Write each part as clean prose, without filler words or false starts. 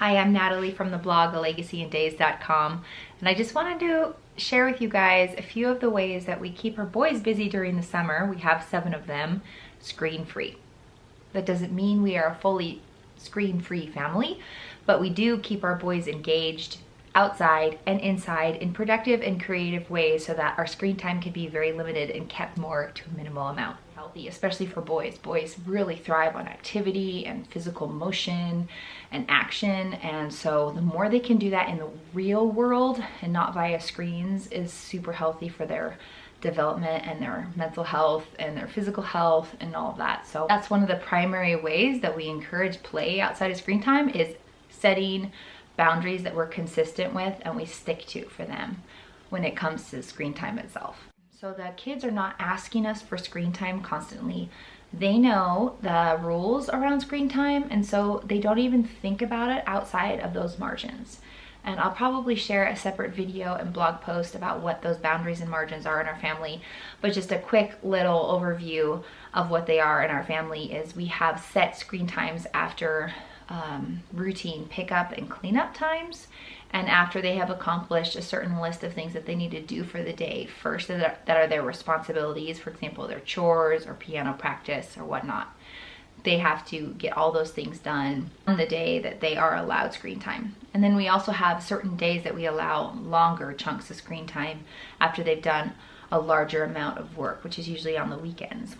Hi, I'm Natalie from the blog alegacyindays.com, and I just wanted to share with you guys a few of the ways that we keep our boys busy during the summer. We have 7 of them, screen-free. That doesn't mean we are a fully screen-free family, but we do keep our boys engaged outside and inside in productive and creative ways so that our screen time can be very limited and kept more to a minimal amount. Healthy, especially for boys. Boys really thrive on activity and physical motion and action, and so the more they can do that in the real world and not via screens is super healthy for their development and their mental health and their physical health and all of that. So that's one of the primary ways that we encourage play outside of screen time, is setting boundaries that we're consistent with and we stick to for them when it comes to screen time itself. So the kids are not asking us for screen time constantly. They know the rules around screen time, and so they don't even think about it outside of those margins. And I'll probably share a separate video and blog post about what those boundaries and margins are in our family. But just a quick little overview of what they are in our family is we have set screen times after routine pickup and cleanup times, and after they have accomplished a certain list of things that they need to do for the day first that are their responsibilities, for example their chores or piano practice or whatnot. They have to get all those things done on the day that they are allowed screen time. And then we also have certain days that we allow longer chunks of screen time after they've done a larger amount of work, which is usually on the weekends.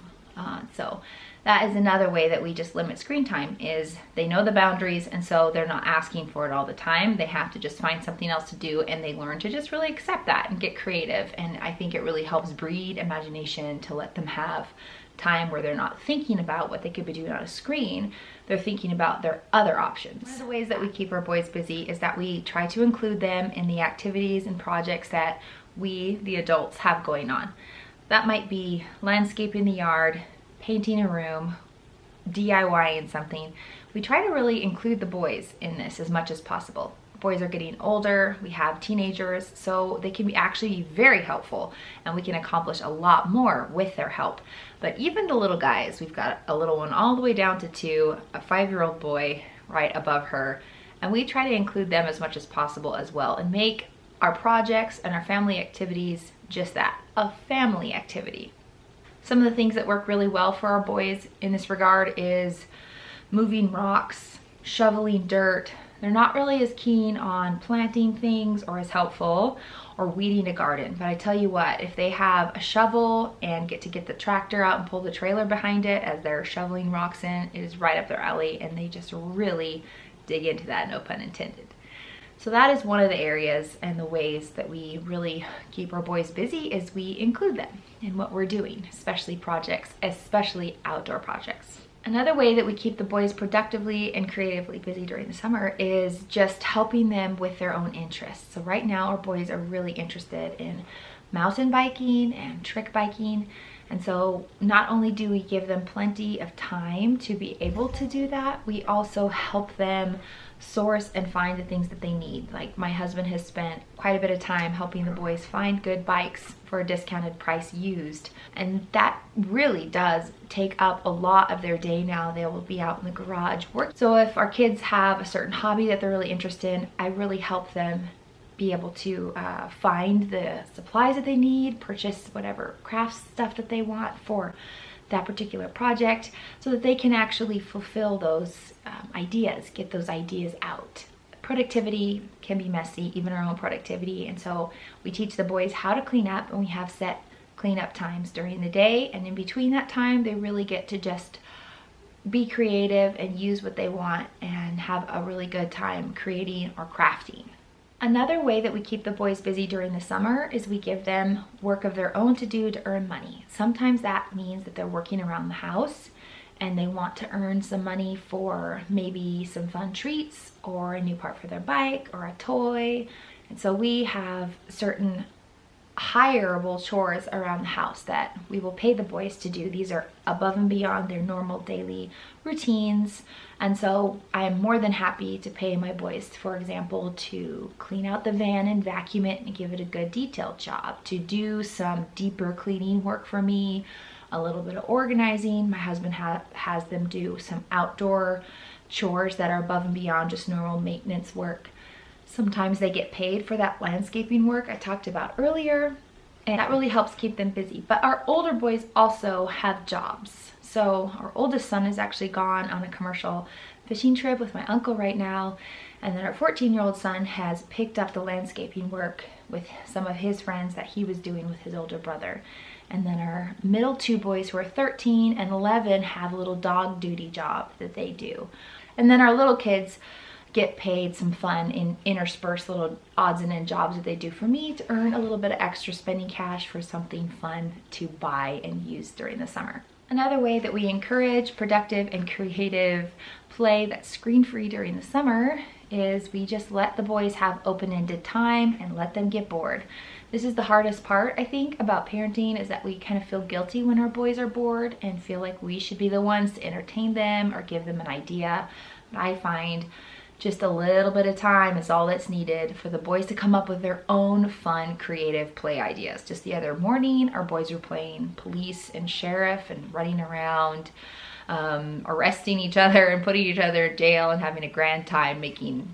So that is another way that we just limit screen time, is they know the boundaries, and so they're not asking for it all the time. They have to just find something else to do, and they learn to just really accept that and get creative. And I think it really helps breed imagination to let them have time where they're not thinking about what they could be doing on a screen. They're thinking about their other options. One of the ways that we keep our boys busy is that we try to include them in the activities and projects that we, the adults, have going on. That might be landscaping the yard, painting a room, DIYing something. We try to really include the boys in this as much as possible. Boys are getting older, we have teenagers, so they can be actually very helpful, and we can accomplish a lot more with their help. But even the little guys, we've got a little one all the way down to 2, a 5-year-old boy right above her, and we try to include them as much as possible as well and make our projects and our family activities just that, a family activity. Some of the things that work really well for our boys in this regard is moving rocks, shoveling dirt. They're not really as keen on planting things or as helpful, or weeding a garden. But I tell you what, if they have a shovel and get to get the tractor out and pull the trailer behind it as they're shoveling rocks in, it is right up their alley, and they just really dig into that, no pun intended. So that is one of the areas and the ways that we really keep our boys busy, is we include them in what we're doing, especially projects, especially outdoor projects. Another way that we keep the boys productively and creatively busy during the summer is just helping them with their own interests. So right now our boys are really interested in mountain biking and trick biking. And so not only do we give them plenty of time to be able to do that, we also help them source and find the things that they need. Like my husband has spent quite a bit of time helping the boys find good bikes for a discounted price used. And that really does take up a lot of their day now. They will be out in the garage work. So if our kids have a certain hobby that they're really interested in, I really help them be able to find the supplies that they need, purchase whatever craft stuff that they want for that particular project, so that they can actually fulfill those ideas, get those ideas out. Productivity can be messy, even our own productivity, and so we teach the boys how to clean up, and we have set cleanup times during the day, and in between that time they really get to just be creative and use what they want and have a really good time creating or crafting. Another way that we keep the boys busy during the summer is we give them work of their own to do to earn money. Sometimes that means that they're working around the house and they want to earn some money for maybe some fun treats or a new part for their bike or a toy. And so we have certain hireable chores around the house that we will pay the boys to do. These are above and beyond their normal daily routines. And so I am more than happy to pay my boys, for example, to clean out the van and vacuum it and give it a good detailed job, to do some deeper cleaning work for me, a little bit of organizing. My husband has them do some outdoor chores that are above and beyond just normal maintenance work. Sometimes they get paid for that landscaping work I talked about earlier, and that really helps keep them busy. But our older boys also have jobs. So our oldest son is actually gone on a commercial fishing trip with my uncle right now, and then our 14-year-old son has picked up the landscaping work with some of his friends that he was doing with his older brother. And then our middle two boys, who are 13 and 11, have a little dog duty job that they do. And then our little kids get paid some fun in interspersed little odds and end jobs that they do for me to earn a little bit of extra spending cash for something fun to buy and use during the summer. Another way that we encourage productive and creative play that's screen-free during the summer is we just let the boys have open-ended time and let them get bored. This is the hardest part, I think, about parenting, is that we kind of feel guilty when our boys are bored and feel like we should be the ones to entertain them or give them an idea. But I find just a little bit of time is all that's needed for the boys to come up with their own fun, creative play ideas. Just the other morning, our boys were playing police and sheriff and running around, arresting each other and putting each other in jail and having a grand time making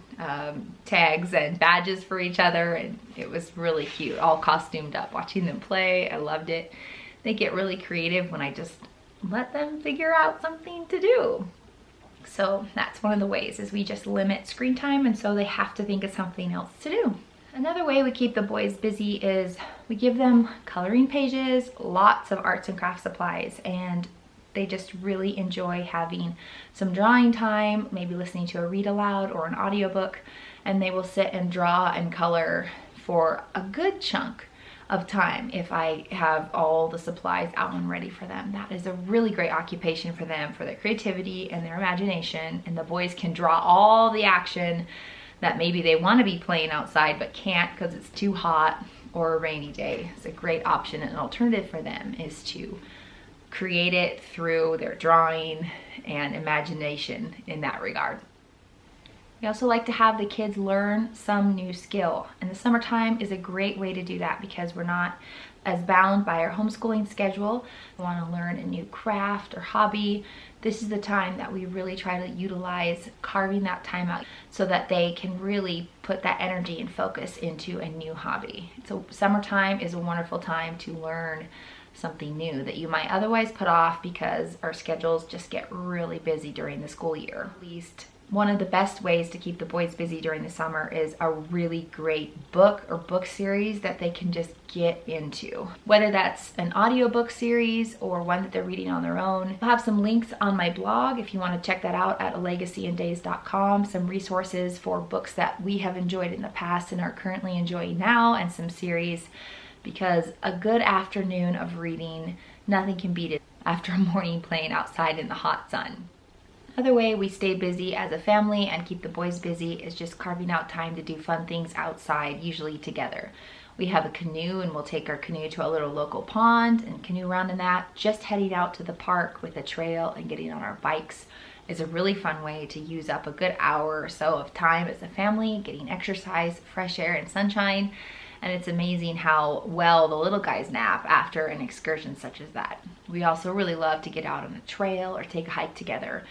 tags and badges for each other. And it was really cute, all costumed up, watching them play. I loved it. They get really creative when I just let them figure out something to do. So that's one of the ways, is we just limit screen time, and so they have to think of something else to do. Another way we keep the boys busy is we give them coloring pages, lots of arts and crafts supplies, and they just really enjoy having some drawing time, maybe listening to a read aloud or an audiobook, and they will sit and draw and color for a good chunk of time if I have all the supplies out and ready for them. That is a really great occupation for them, for their creativity and their imagination, and the boys can draw all the action that maybe they want to be playing outside but can't because it's too hot or a rainy day. It's a great option, and an alternative for them is to create it through their drawing and imagination in that regard. We also like to have the kids learn some new skill, and the summertime is a great way to do that because we're not as bound by our homeschooling schedule. We want to learn a new craft or hobby. This is the time that we really try to utilize carving that time out so that they can really put that energy and focus into a new hobby. So summertime is a wonderful time to learn something new that you might otherwise put off because our schedules just get really busy during the school year. At least one of the best ways to keep the boys busy during the summer is a really great book or book series that they can just get into. Whether that's an audiobook series or one that they're reading on their own. I'll have some links on my blog if you want to check that out at alegacyanddays.com. Some resources for books that we have enjoyed in the past and are currently enjoying now, and some series, because a good afternoon of reading, nothing can beat it after a morning playing outside in the hot sun. Another way we stay busy as a family and keep the boys busy is just carving out time to do fun things outside, usually together. We have a canoe, and we'll take our canoe to a little local pond and canoe around in that. Just heading out to the park with a trail and getting on our bikes is a really fun way to use up a good hour or so of time as a family, getting exercise, fresh air, and sunshine. And it's amazing how well the little guys nap after an excursion such as that. We also really love to get out on a trail or take a hike together.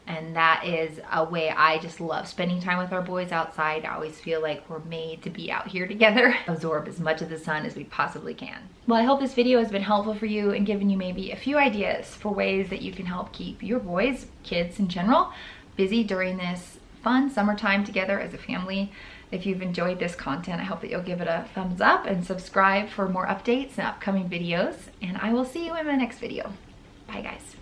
And that is a way I just love spending time with our boys outside. I always feel like we're made to be out here together, absorb as much of the sun as we possibly can. Well, I hope this video has been helpful for you and given you maybe a few ideas for ways that you can help keep your boys, kids in general, busy during this fun summertime together as a family. If you've enjoyed this content, I hope that you'll give it a thumbs up and subscribe for more updates and upcoming videos. And I will see you in my next video. Bye, guys.